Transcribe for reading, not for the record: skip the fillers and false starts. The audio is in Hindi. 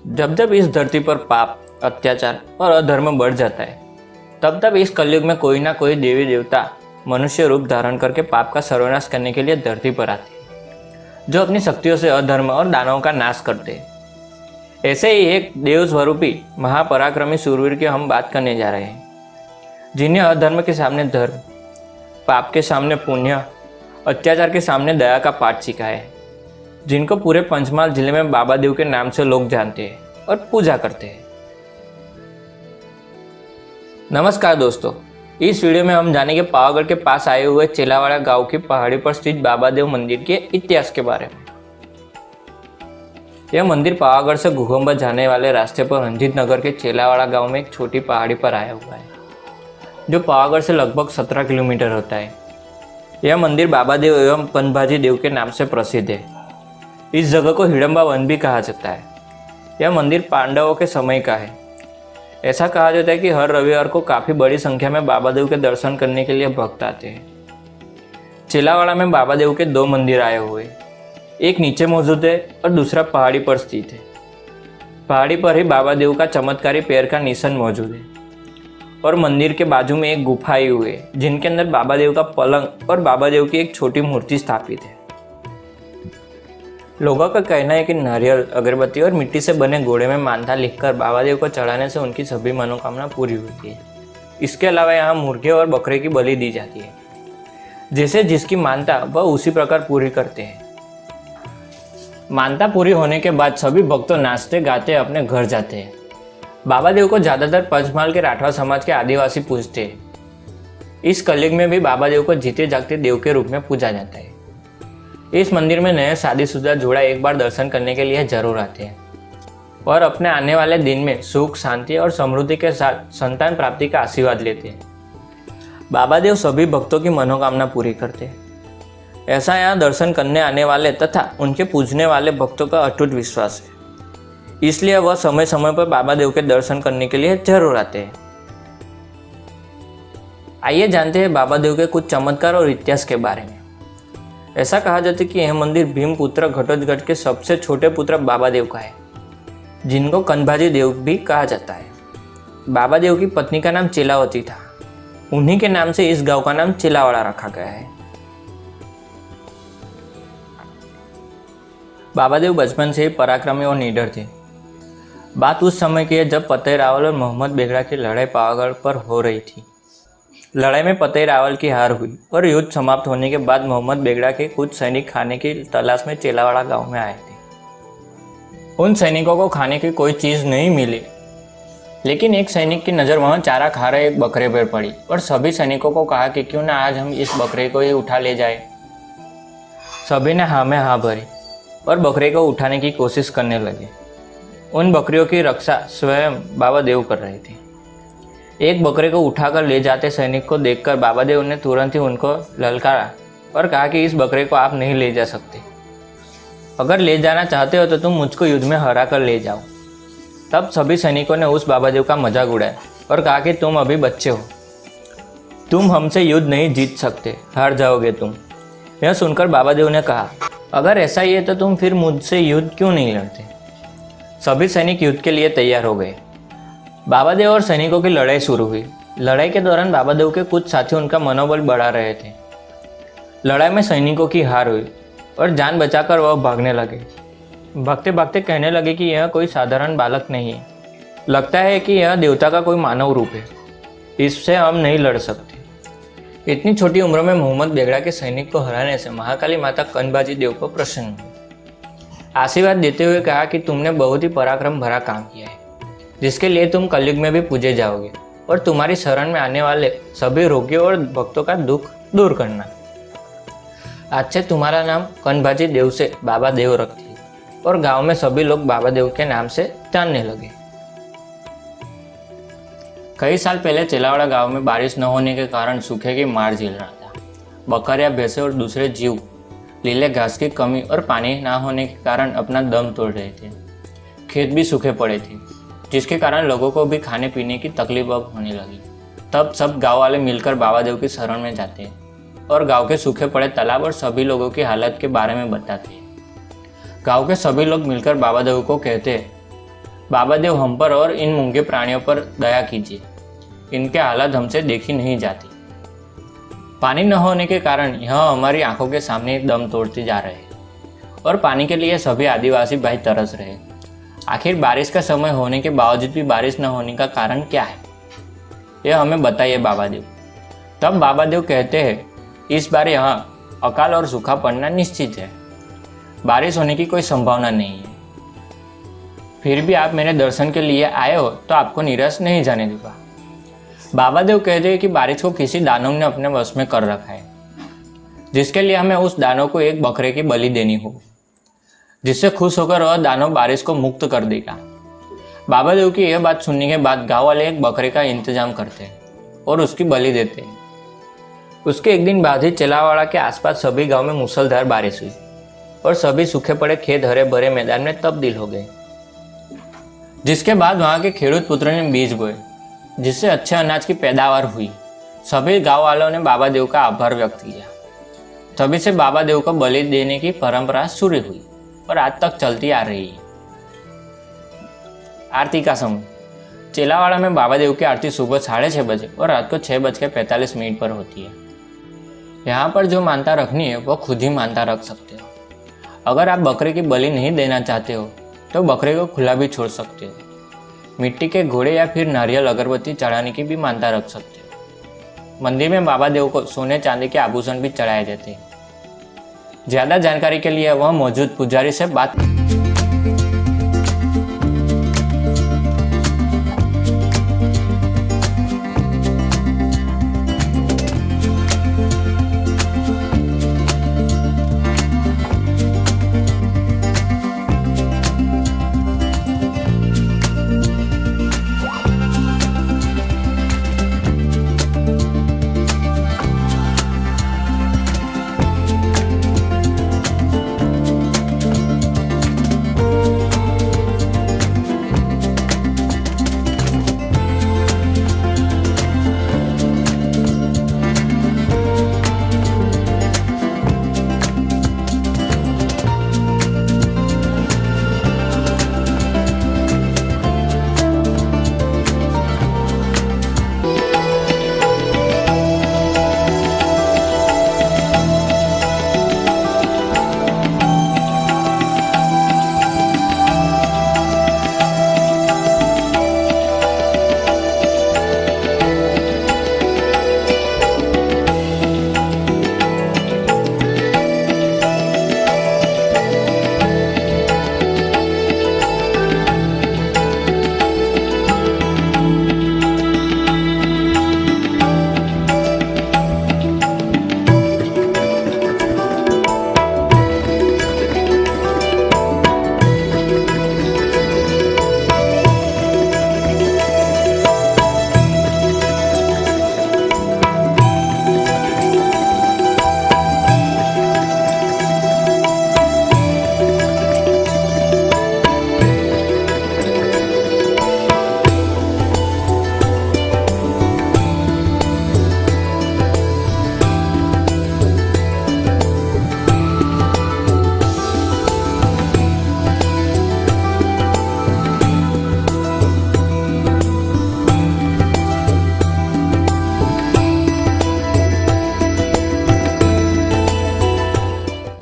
जब जब इस धरती पर पाप, अत्याचार और अधर्म बढ़ जाता है, तब तब इस कलयुग में कोई ना कोई देवी देवता मनुष्य रूप धारण करके पाप का सर्वनाश करने के लिए धरती पर आते हैं, जो अपनी शक्तियों से अधर्म और दानवों का नाश करते हैं। ऐसे ही एक देव स्वरूपी महापराक्रमी शूरवीर की हम बात करने जा रहे हैं, जिन्हें अधर्म के सामने धर्म, पाप के सामने पुण्य, अत्याचार के सामने दया का पाठ सिखाया है, जिनको पूरे पंचमहाल जिले में बाबा देव के नाम से लोग जानते हैं और पूजा करते हैं। नमस्कार दोस्तों, इस वीडियो में हम जानेंगे पावागढ़ के पास आए हुए चेलावाड़ा गांव की पहाड़ी पर स्थित बाबा देव मंदिर के इतिहास के बारे में। यह मंदिर पावागढ़ से घुघुम्बा जाने वाले रास्ते पर रंजीत नगर के चेलावाड़ा गांव में एक छोटी पहाड़ी पर आया हुआ है, जो पावागढ़ से लगभग 17 किलोमीटर होता है। यह मंदिर बाबा देव एवं कनभाजी देव के नाम से प्रसिद्ध है। इस जगह को हिडम्बा वन भी कहा जाता है। यह मंदिर पांडवों के समय का है। ऐसा कहा जाता है कि हर रविवार को काफ़ी बड़ी संख्या में बाबा देव के दर्शन करने के लिए भक्त आते हैं। चेलावाड़ा में बाबा देव के 2 मंदिर आए हुए, एक नीचे मौजूद है और दूसरा पहाड़ी पर स्थित है। पहाड़ी पर ही बाबा देव का चमत्कारी पैर का निशान मौजूद है और मंदिर के बाजू में एक गुफा आई हुई है, जिनके अंदर बाबा देव का पलंग और बाबा देव की एक छोटी मूर्ति स्थापित है। लोगों का कहना है कि नारियल, अगरबत्ती और मिट्टी से बने घोड़े में मानता लिखकर बाबा देव को चढ़ाने से उनकी सभी मनोकामना पूरी होती है। इसके अलावा यहाँ मुर्गे और बकरे की बलि दी जाती है, जैसे जिसकी मानता वह उसी प्रकार पूरी करते हैं। मानता पूरी होने के बाद सभी भक्तों नाचते गाते अपने घर जाते हैं। बाबा देव को ज़्यादातर पंचमहाल के राठवा समाज के आदिवासी पूजते हैं। इस कलयुग में भी बाबा देव को जीते जागते देव के रूप में पूजा जाता है। इस मंदिर में नए शादीशुदा जोड़ा एक बार दर्शन करने के लिए जरूर आते हैं और अपने आने वाले दिन में सुख, शांति और समृद्धि के साथ संतान प्राप्ति का आशीर्वाद लेते हैं। बाबा देव सभी भक्तों की मनोकामना पूरी करते हैं, ऐसा यहाँ दर्शन करने आने वाले तथा उनके पूजने वाले भक्तों का अटूट विश्वास है। इसलिए वह समय समय पर बाबा देव के दर्शन करने के लिए जरूर आते हैं। आइए जानते हैं बाबा देव के कुछ चमत्कार और इतिहास के बारे में। ऐसा कहा जाता है कि यह मंदिर भीमपुत्र घटोत्कच के सबसे छोटे पुत्र बाबा देव का है, जिनको कनभाजी देव भी कहा जाता है। बाबा देव की पत्नी का नाम चेलावती था। उन्हीं के नाम से इस गांव का नाम चेलावाड़ा रखा गया है। बाबा देव बचपन से ही पराक्रमी और निडर थे। बात उस समय की है जब फतेह रावल और मोहम्मद बेगड़ा की लड़ाई पावागढ़ पर हो रही थी। लड़ाई में फतेह रावल की हार हुई और युद्ध समाप्त होने के बाद मोहम्मद बेगड़ा के कुछ सैनिक खाने की तलाश में चेलावाड़ा गांव में आए थे। उन सैनिकों को खाने की कोई चीज़ नहीं मिली, लेकिन एक सैनिक की नज़र वहाँ चारा खा रहे एक बकरे पर पड़ी और सभी सैनिकों को कहा कि क्यों ना आज हम इस बकरे को ही उठा ले जाए। सभी ने हाँ में हाँ भरी और बकरे को उठाने की कोशिश करने लगे। उन बकरियों की रक्षा स्वयं बाबा देव कर रहे थे। एक बकरे को उठाकर ले जाते सैनिक को देखकर बाबा देव ने तुरंत ही उनको ललकारा और कहा कि इस बकरे को आप नहीं ले जा सकते। अगर ले जाना चाहते हो तो तुम मुझको युद्ध में हरा कर ले जाओ। तब सभी सैनिकों ने उस बाबा देव का मजाक उड़ाया और कहा कि तुम अभी बच्चे हो, तुम हमसे युद्ध नहीं जीत सकते, हार जाओगे तुम। यह सुनकर बाबा देव ने कहा, अगर ऐसा ही है तो तुम फिर मुझसे युद्ध क्यों नहीं लड़ते। सभी सैनिक युद्ध के लिए तैयार हो गए। बाबा देव और सैनिकों की लड़ाई शुरू हुई। लड़ाई के दौरान बाबा देव के कुछ साथी उनका मनोबल बढ़ा रहे थे। लड़ाई में सैनिकों की हार हुई और जान बचाकर वह भागने लगे। भागते भागते कहने लगे कि यह कोई साधारण बालक नहीं है, लगता है कि यह देवता का कोई मानव रूप है, इससे हम नहीं लड़ सकते। इतनी छोटी उम्र में मोहम्मद बेगड़ा के सैनिक को हराने से महाकाली माता कनभाजी देव को प्रसन्न हुई। आशीर्वाद देते हुए कहा कि तुमने बहुत ही पराक्रम भरा काम किया है, जिसके लिए तुम कलयुग में भी पूजे जाओगे और तुम्हारी शरण में आने वाले सभी रोगियों और भक्तों का दुख दूर करना। आज से तुम्हारा नाम कनभाजी देव से बाबा देव रख दिए और गांव में सभी लोग बाबा देव के नाम से जानने लगे। कई साल पहले चेलावाड़ा गांव में बारिश न होने के कारण सूखे की मार झेल रहा था। बकरियां, भैंसे और दूसरे जीव लीले घास की कमी और पानी न होने के कारण अपना दम तोड़ रहे थे। खेत भी सूखे पड़े थे, जिसके कारण लोगों को भी खाने पीने की तकलीफ अब होने लगी। तब सब गांव वाले मिलकर बाबा देव की शरण में जाते हैं और गांव के सूखे पड़े तालाब और सभी लोगों की हालत के बारे में बताते हैं। गांव के सभी लोग मिलकर बाबा देव को कहते हैं बाबा देव हम पर और इन मूंगे प्राणियों पर दया कीजिए, इनके हालत हमसे देखी नहीं जाती। पानी न होने के कारण यह हमारी आंखों के सामने दम तोड़ते जा रहे हैं और पानी के लिए सभी आदिवासी भाई तरस रहे। आखिर बारिश का समय होने के बावजूद भी बारिश न होने का कारण क्या है, यह हमें बताइए बाबा देव। तब बाबा देव कहते हैं, इस बार यहाँ अकाल और सूखा पड़ना निश्चित है, बारिश होने की कोई संभावना नहीं है। फिर भी आप मेरे दर्शन के लिए आए हो तो आपको निराश नहीं जाने दूंगा। बाबा देव कहते हैं कि बारिश को किसी दानव ने अपने वश में कर रखा है, जिसके लिए हमें उस दानव को एक बकरे की बलि देनी हो, जिससे खुश होकर वह दानव बारिश को मुक्त कर देगा। बाबा देव की यह बात सुनने के बाद गांव वाले एक बकरे का इंतजाम करते हैं और उसकी बलि देते हैं। उसके एक दिन बाद ही चेलावाड़ा के आसपास सभी गांव में मूसलधार बारिश हुई और सभी सूखे पड़े खेत हरे भरे मैदान में तब्दील हो गए, जिसके बाद वहां के खेडूत पुत्र ने बीज बोए, जिससे अच्छे अनाज की पैदावार हुई। सभी गांव वालों ने बाबा देव का आभार व्यक्त किया। तभी से बाबा देव को बलि देने की परंपरा शुरू हुई और आज तक चलती आ रही है। आरती का समय। चेलावाड़ा में बाबा देव की आरती सुबह 6:30 बजे और रात को 6:45 पर होती है। यहाँ पर जो मानता रखनी है वो खुद ही मानता रख सकते हो। अगर आप बकरे की बलि नहीं देना चाहते हो तो बकरे को खुला भी छोड़ सकते हो। मिट्टी के घोड़े या फिर नारियल अगरबत्ती चढ़ाने की भी मानता रख सकते हो। मंदिर में बाबा देव को सोने चांदी के आभूषण भी चढ़ाए जाते हैं। ज़्यादा जानकारी के लिए वह मौजूद पुजारी से बात